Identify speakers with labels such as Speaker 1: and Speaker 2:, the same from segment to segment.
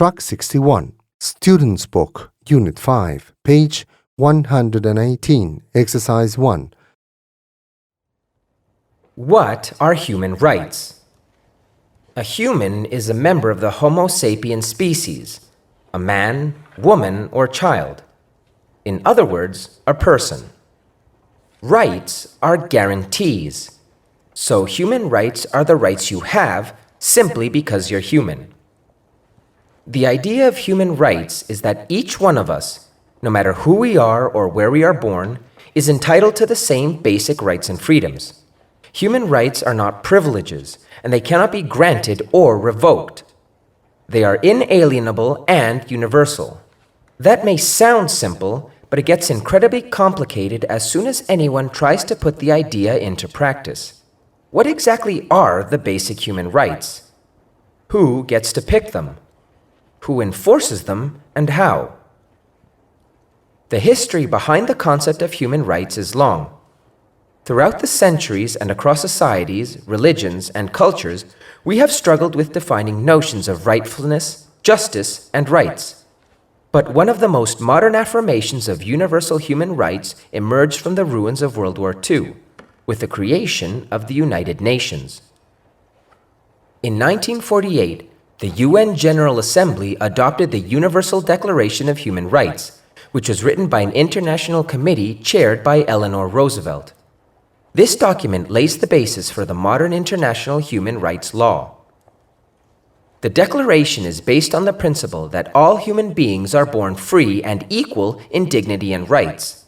Speaker 1: Track 61, Student's Book, Unit 5, page 118, Exercise 1.
Speaker 2: What are human rights? A human is a member of the Homo sapiens species, a man, woman, or child. In other words, a person. Rights are guarantees. So human rights are the rights you have simply because you're human. The idea of human rights is that each one of us, no matter who we are or where we are born, is entitled to the same basic rights and freedoms. Human rights are not privileges, and they cannot be granted or revoked. They are inalienable and universal. That may sound simple, but it gets incredibly complicated as soon as anyone tries to put the idea into practice. What exactly are the basic human rights? Who gets to pick them? Who enforces them, and how? The history behind the concept of human rights is long. Throughout the centuries and across societies, religions, and cultures, we have struggled with defining notions of rightfulness, justice, and rights. But one of the most modern affirmations of universal human rights emerged from the ruins of World War II, with the creation of the United Nations. In 1948, the UN General Assembly adopted the Universal Declaration of Human Rights, which was written by an international committee chaired by Eleanor Roosevelt. This document lays the basis for the modern international human rights law. The Declaration is based on the principle that all human beings are born free and equal in dignity and rights.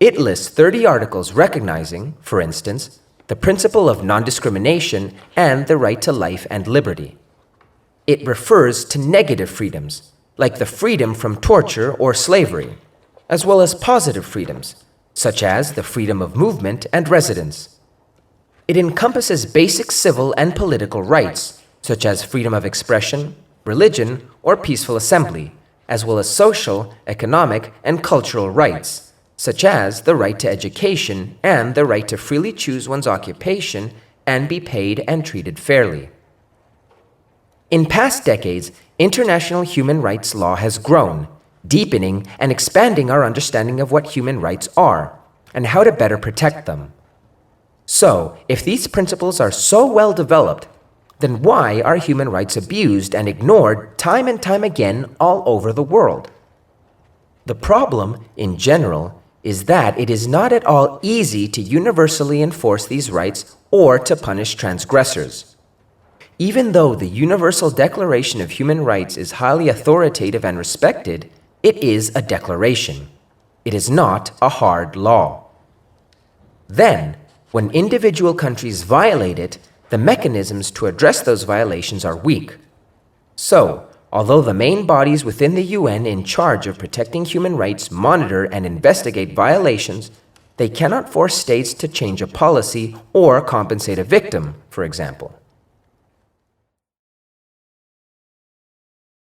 Speaker 2: It lists 30 articles recognizing, for instance, the principle of non-discrimination and the right to life and liberty. It refers to negative freedoms, like the freedom from torture or slavery, as well as positive freedoms, such as the freedom of movement and residence. It encompasses basic civil and political rights, such as freedom of expression, religion, or peaceful assembly, as well as social, economic, and cultural rights, such as the right to education and the right to freely choose one's occupation and be paid and treated fairly. In past decades, international human rights law has grown, deepening and expanding our understanding of what human rights are and how to better protect them. So, if these principles are so well developed, then why are human rights abused and ignored time and time again all over the world? The problem, in general, is that it is not at all easy to universally enforce these rights or to punish transgressors. Even though the Universal Declaration of Human Rights is highly authoritative and respected, it is a declaration. It is not a hard law. Then, when individual countries violate it, the mechanisms to address those violations are weak. So, although the main bodies within the UN in charge of protecting human rights monitor and investigate violations, they cannot force states to change a policy or compensate a victim, for example.